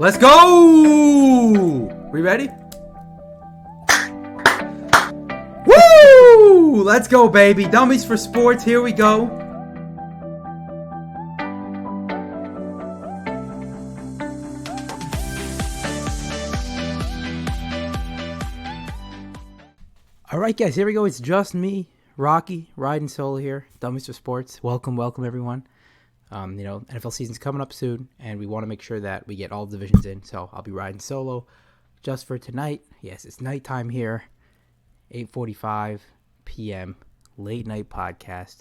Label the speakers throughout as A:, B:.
A: Let's go! We ready? Woo! Let's go, baby. Dummies for sports. Here we go. All right, guys. Here we go. It's just me, Rocky, riding solo here. Dummies for sports. Welcome, everyone. NFL season's coming up soon, and we want to make sure that we get all divisions in. So I'll be riding solo just for tonight. Yes, it's nighttime here, 8:45 p.m. late night podcast.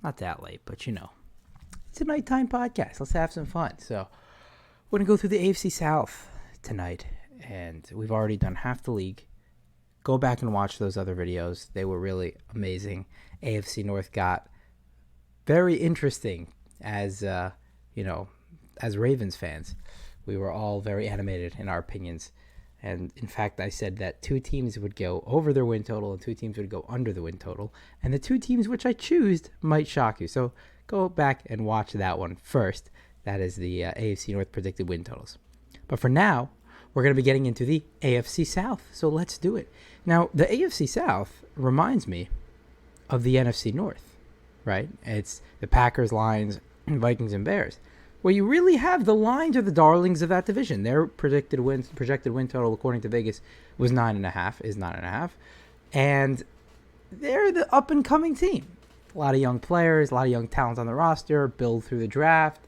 A: Not that late, but it's a nighttime podcast. Let's have some fun. So we're gonna go through the AFC South tonight, and we've already done half the league. Go back and watch those other videos. They were really amazing. AFC North got very interesting. As Ravens fans, we were all very animated in our opinions. And in fact, I said that two teams would go over their win total and two teams would go under the win total. And the two teams which I choose might shock you. So go back and watch that one first. That is the AFC North predicted win totals. But for now, we're going to be getting into the AFC South. So let's do it. Now, the AFC South reminds me of the NFC North, right? It's the Packers, Lions, Vikings, and Bears, where you really have the Lions are the darlings of that division. Their projected win total, according to Vegas, was 9.5, and they're the up-and-coming team. A lot of young players, a lot of young talents on the roster, build through the draft.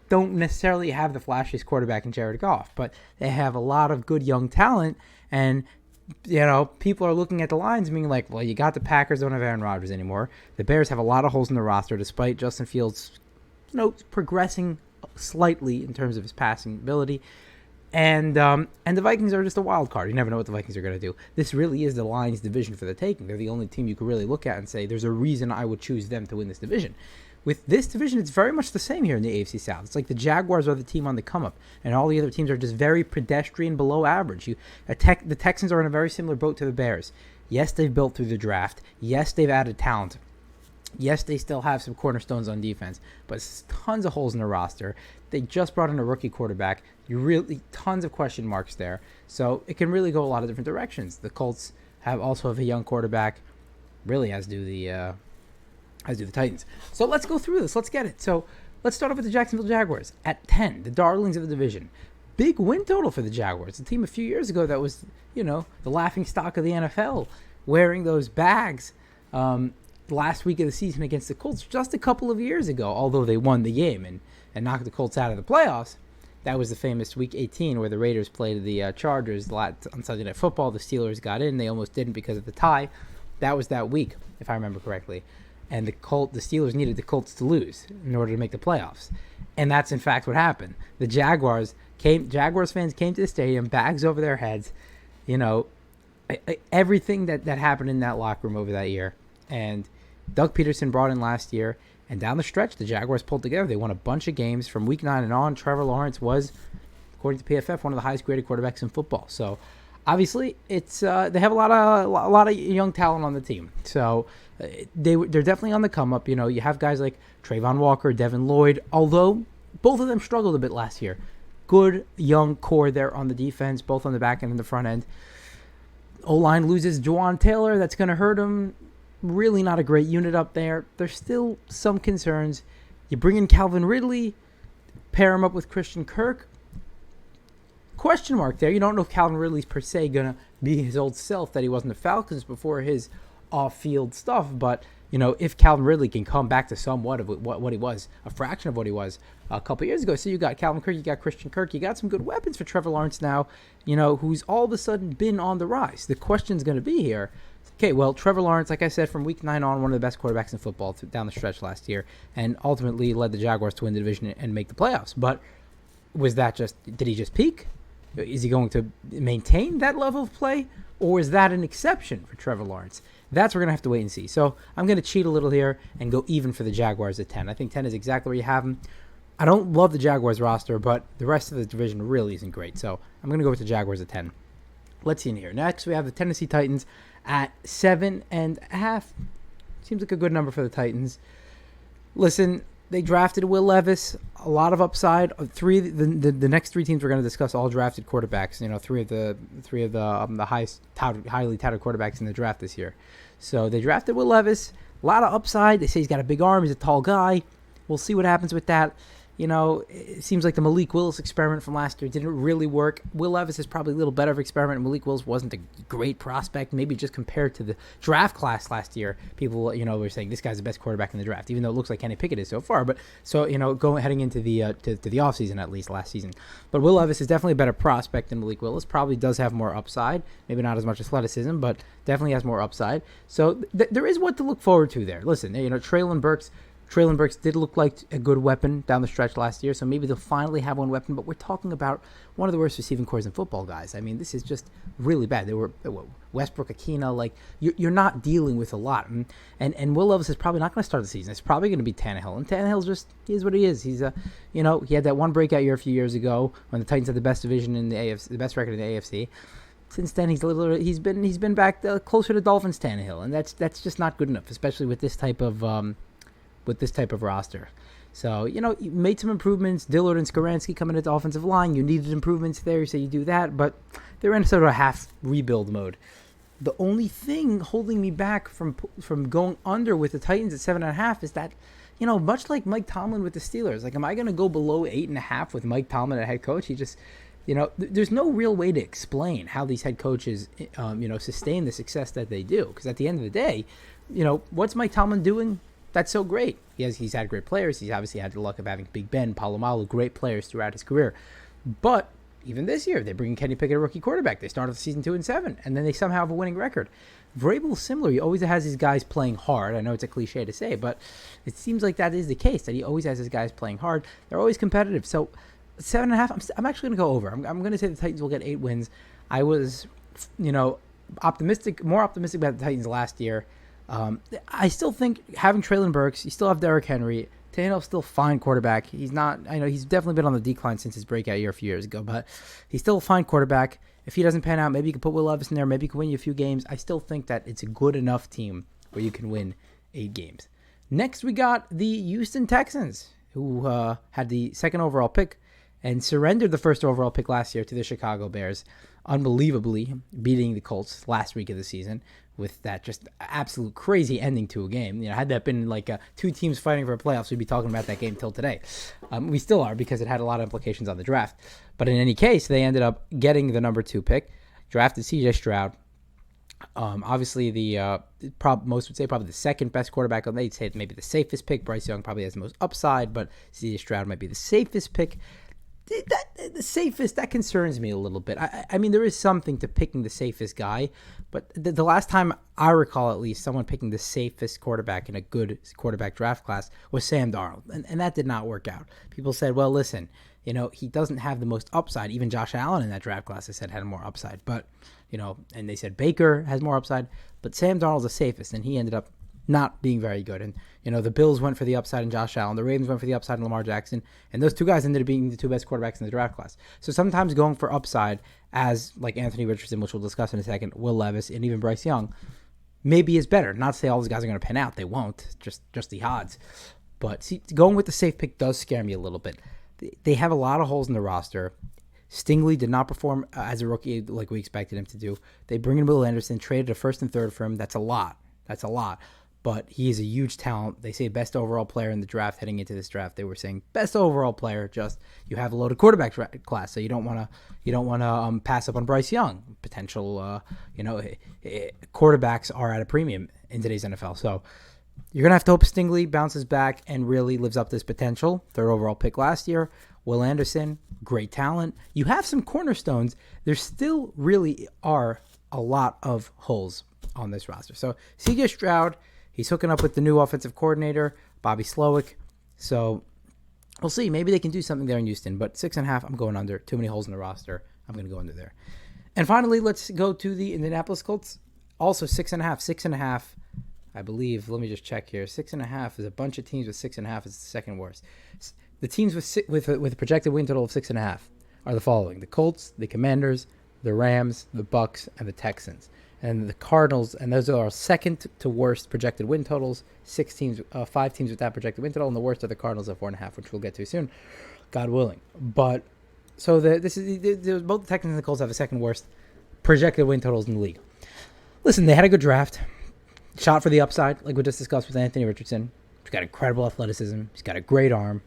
A: Don't necessarily have the flashiest quarterback in Jared Goff, but they have a lot of good young talent, and people are looking at the Lions being like, well, you got the Packers, don't have Aaron Rodgers anymore. The Bears have a lot of holes in the roster, despite Justin Fields, progressing slightly in terms of his passing ability. And the Vikings are just a wild card. You never know what the Vikings are going to do. This really is the Lions division for the taking. They're the only team you could really look at and say, there's a reason I would choose them to win this division. With this division, it's very much the same here in the AFC South. It's like the Jaguars are the team on the come-up, and all the other teams are just very pedestrian, below average. The Texans are in a very similar boat to the Bears. Yes, they've built through the draft. Yes, they've added talent. Yes, they still have some cornerstones on defense, but tons of holes in the roster. They just brought in a rookie quarterback. Tons of question marks there. So it can really go a lot of different directions. The Colts also have a young quarterback, really as do the Titans. So let's go through this. Let's get it. So let's start off with the Jacksonville Jaguars at 10, the darlings of the division. Big win total for the Jaguars. A team a few years ago that was, the laughing stock of the NFL, wearing those bags last week of the season against the Colts just a couple of years ago, although they won the game and knocked the Colts out of the playoffs. That was the famous Week 18 where the Raiders played the Chargers on Sunday Night Football. The Steelers got in. They almost didn't because of the tie. That was that week, if I remember correctly. And the Steelers needed the Colts to lose in order to make the playoffs. And that's, in fact, what happened. The Jaguars fans came to the stadium, bags over their heads, everything that happened in that locker room over that year. And Doug Peterson brought in last year, and down the stretch, the Jaguars pulled together. They won a bunch of games from Week 9 and on. Trevor Lawrence was, according to PFF, one of the highest graded quarterbacks in football. So, obviously, it's they have a lot of young talent on the team. So they're definitely on the come up. You have guys like Trayvon Walker, Devin Lloyd, although both of them struggled a bit last year. Good young core there on the defense, both on the back end and the front end. O-line loses Juwan Taylor. That's going to hurt him. Really not a great unit up there. There's still some concerns. You bring in Calvin Ridley, pair him up with Christian Kirk. Question mark there. You don't know if Calvin Ridley's per se going to be his old self that he was in the Falcons before his off-field stuff. But, if Calvin Ridley can come back to somewhat of what he was, a fraction of what he was a couple years ago. So you got Calvin Kirk, you got Christian Kirk, you got some good weapons for Trevor Lawrence now, who's all of a sudden been on the rise. The question's going to be here. Okay, well, Trevor Lawrence, like I said, from Week 9 on, one of the best quarterbacks in football down the stretch last year, and ultimately led the Jaguars to win the division and make the playoffs. But did he just peak? Is he going to maintain that level of play, or is that an exception for Trevor Lawrence? That's we're going to have to wait and see. So I'm going to cheat a little here and go even for the Jaguars at 10. I think 10 is exactly where you have them. I don't love the Jaguars roster, but the rest of the division really isn't great. So I'm going to go with the Jaguars at 10. Let's see in here. Next, we have the Tennessee Titans at 7.5. Seems like a good number for the Titans. Listen, They drafted Will Levis, a lot of upside. The next three teams we're going to discuss all drafted quarterbacks. Three of the highly touted quarterbacks in the draft this year. So they drafted Will Levis, a lot of upside. They say he's got a big arm, he's a tall guy. We'll see what happens with that. It seems like the Malik Willis experiment from last year didn't really work. Will Levis is probably a little better of an experiment. Malik Willis wasn't a great prospect, maybe just compared to the draft class last year. People, were saying this guy's the best quarterback in the draft, even though it looks like Kenny Pickett is so far. But heading into the to the offseason, at least last season. But Will Levis is definitely a better prospect than Malik Willis. Probably does have more upside, maybe not as much athleticism, but definitely has more upside. So there is what to look forward to there. Listen, Treylon Burks did look like a good weapon down the stretch last year, so maybe they'll finally have one weapon, but we're talking about one of the worst receiving cores in football, guys. I mean, this is just really bad. They were Westbrook, Akina, like, you're not dealing with a lot. And Will Levis is probably not going to start the season. It's probably going to be Tannehill, and Tannehill's just, he is what he is. He's he had that one breakout year a few years ago when the Titans had the best division in the AFC, the best record in the AFC. Since then, he's been back closer to Dolphins Tannehill, and that's just not good enough, especially with this type of roster. So, you made some improvements. Dillard and Skoransky coming into offensive line. You needed improvements there, so you do that. But they're in sort of a half rebuild mode. The only thing holding me back from going under with the Titans at 7.5 is that, much like Mike Tomlin with the Steelers, like, am I going to go below 8.5 with Mike Tomlin at head coach? He just, there's no real way to explain how these head coaches, sustain the success that they do. Because at the end of the day, what's Mike Tomlin doing? That's so great. He's had great players. He's obviously had the luck of having Big Ben, Palomalu, great players throughout his career. But even this year, they bring Kenny Pickett, a rookie quarterback. They started the season 2-7, and then they somehow have a winning record. Vrabel, similar. He always has his guys playing hard. I know it's a cliche to say, but it seems like that is the case, that he always has his guys playing hard. They're always competitive. So 7.5, I'm actually going to go over. I'm going to say the Titans will get 8 wins. I was, more optimistic about the Titans last year. I still think having Treylon Burks, you still have Derrick Henry. Tannehill's still a fine quarterback. He's not, I know he's definitely been on the decline since his breakout year a few years ago, but he's still a fine quarterback. If he doesn't pan out, maybe you can put Will Levis in there. Maybe he can win you a few games. I still think that it's a good enough team where you can win 8 games. Next, we got the Houston Texans, who had the second overall pick and surrendered the first overall pick last year to the Chicago Bears, unbelievably beating the Colts last week of the season with that just absolute crazy ending to a game. Had that been like 2 teams fighting for a playoffs, we'd be talking about that game till today. We still are, because it had a lot of implications on the draft. But in any case, they ended up getting the number 2 pick, drafted C.J. Stroud. Obviously, most would say probably the second best quarterback. They'd say maybe the safest pick. Bryce Young probably has the most upside, but C.J. Stroud might be the safest pick. The safest, that concerns me a little bit. I mean, there is something to picking the safest guy, but the last time I recall, at least, someone picking the safest quarterback in a good quarterback draft class was Sam Darnold, and that did not work out. People said, well, listen, he doesn't have the most upside. Even Josh Allen in that draft class, they said, had more upside, but, and they said Baker has more upside, but Sam Darnold's the safest, and he ended up not being very good. And, the Bills went for the upside in Josh Allen. The Ravens went for the upside in Lamar Jackson. And those 2 guys ended up being the 2 best quarterbacks in the draft class. So sometimes going for upside, as like Anthony Richardson, which we'll discuss in a second, Will Levis, and even Bryce Young, maybe is better. Not to say all those guys are going to pan out. They won't. Just the odds. But see, going with the safe pick does scare me a little bit. They have a lot of holes in the roster. Stingley did not perform as a rookie like we expected him to do. They bring in Will Anderson, traded a first and third for him. That's a lot. But he is a huge talent. They say best overall player in the draft heading into this draft. They were saying best overall player. Just you have a loaded quarterback class, so you don't want to pass up on Bryce Young. Potential, quarterbacks are at a premium in today's NFL. So you're gonna have to hope Stingley bounces back and really lives up to his potential. 3rd overall pick last year. Will Anderson, great talent. You have some cornerstones. There still really are a lot of holes on this roster. So C.J. Stroud. He's hooking up with the new offensive coordinator, Bobby Slowick. So we'll see. Maybe they can do something there in Houston. But 6.5, I'm going under. Too many holes in the roster. I'm going to go under there. And finally, let's go to the Indianapolis Colts. Also 6.5. 6.5, I believe. Let me just check here. 6.5 is a bunch of teams with 6.5. It's the second worst. The teams with a projected win total of 6.5 are the following: the Colts, the Commanders, the Rams, the Bucks, and the Texans. and the Cardinals, and those are our second to worst projected win totals. 5 teams with that projected win total, and the worst are the Cardinals at 4.5, which we'll get to soon, God willing. But so both the Texans and the Colts have the second worst projected win totals in the league. Listen, they had a good draft, shot for the upside, like we just discussed with Anthony Richardson. He's got incredible athleticism. He's got a great arm.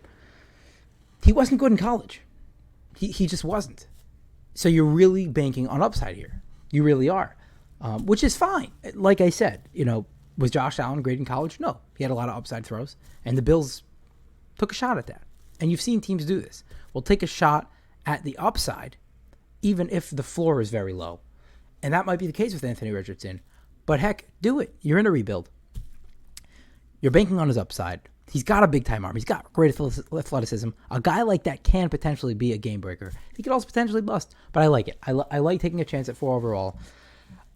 A: He wasn't good in college. He just wasn't. So you're really banking on upside here. You really are, which is fine. Like I said, was Josh Allen great in college? No. He had a lot of upside throws, and the Bills took a shot at that. And you've seen teams do this. We'll take a shot at the upside, even if the floor is very low. And that might be the case with Anthony Richardson. But heck, do it. You're in a rebuild. You're banking on his upside. He's got a big-time arm. He's got great athleticism. A guy like that can potentially be a game breaker. He could also potentially bust, but I like it. I like taking a chance at 4 overall.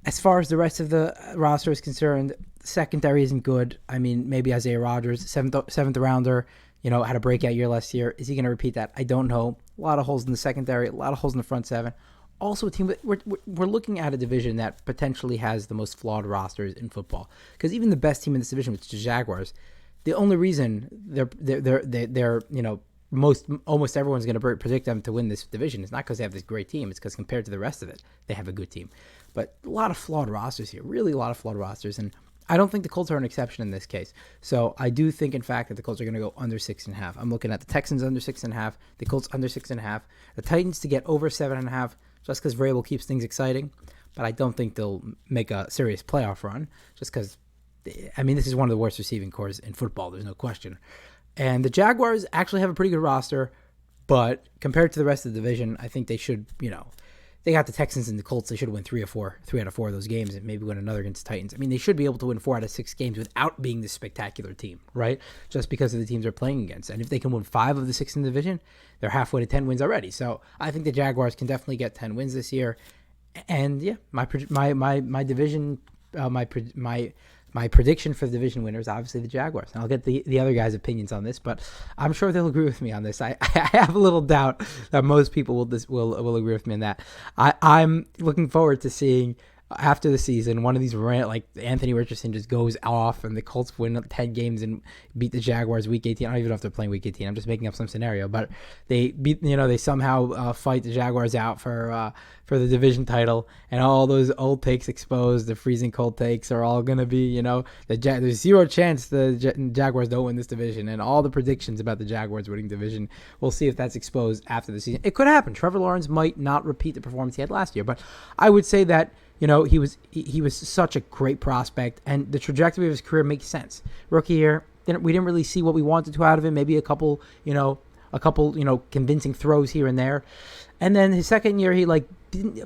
A: As far as the rest of the roster is concerned, secondary isn't good. I mean, maybe Isaiah Rodgers, seventh rounder, had a breakout year last year. Is he going to repeat that? I don't know. A lot of holes in the secondary, a lot of holes in the front seven. Also, a team we're looking at a division that potentially has the most flawed rosters in football. Because even the best team in this division, which is the Jaguars, the only reason they're almost everyone's going to predict them to win this division is not because they have this great team. It's because compared to the rest of it, they have a good team. But a lot of flawed rosters here, really a lot of flawed rosters, and I don't think the Colts are an exception in this case. So I do think, in fact, that the Colts are going to go under 6.5. I'm looking at the Texans under 6.5, the Colts under 6.5, the Titans to get over 7.5, just because Vrabel keeps things exciting. But I don't think they'll make a serious playoff run, just because, this is one of the worst receiving corps in football. There's no question. And the Jaguars actually have a pretty good roster, but compared to the rest of the division, I think they should, they got the Texans and the Colts. They should win 3 out of 4 of those games and maybe win another against the Titans. They should be able to win 4 out of 6 games without being this spectacular team, right? Just because of the teams they're playing against. And if they can win 5 of the 6 in the division, they're halfway to 10 wins already. So I think the Jaguars can definitely get 10 wins this year. And yeah, my division, my prediction for the division winner is obviously the Jaguars. And I'll get the other guys' opinions on this, but I'm sure they'll agree with me on this. I have a little doubt that most people will agree with me on that. I'm looking forward to seeing after the season one of these like Anthony Richardson just goes off and the Colts win 10 games and beat the Jaguars week 18. I don't even know if they're playing week 18. I'm just making up some scenario, but they beat they somehow fight the Jaguars out for the division title, and all those old takes exposed, the freezing cold takes are all gonna be there's 0 chance the Jaguars don't win this division, and all the predictions about the Jaguars winning division, we'll see if that's exposed after the season. It could happen. Trevor Lawrence might not repeat the performance he had last year, but I would say that he was such a great prospect, and the trajectory of his career makes sense. Rookie year, we didn't really see what we wanted to out of him. Maybe a couple convincing throws here and there, and then his second year, he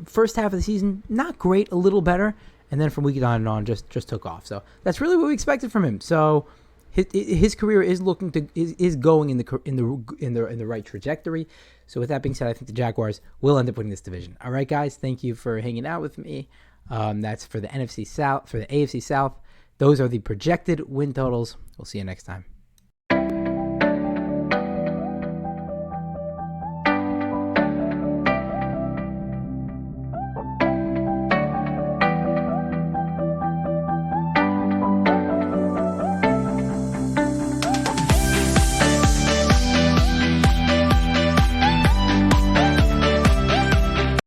A: first half of the season not great, a little better, and then from week on and on just took off. So that's really what we expected from him. So his career is going in the right trajectory. So with that being said, I think the Jaguars will end up winning this division. All right, guys, thank you for hanging out with me. That's for the NFC South, for the AFC South. Those are the projected win totals. We'll see you next time.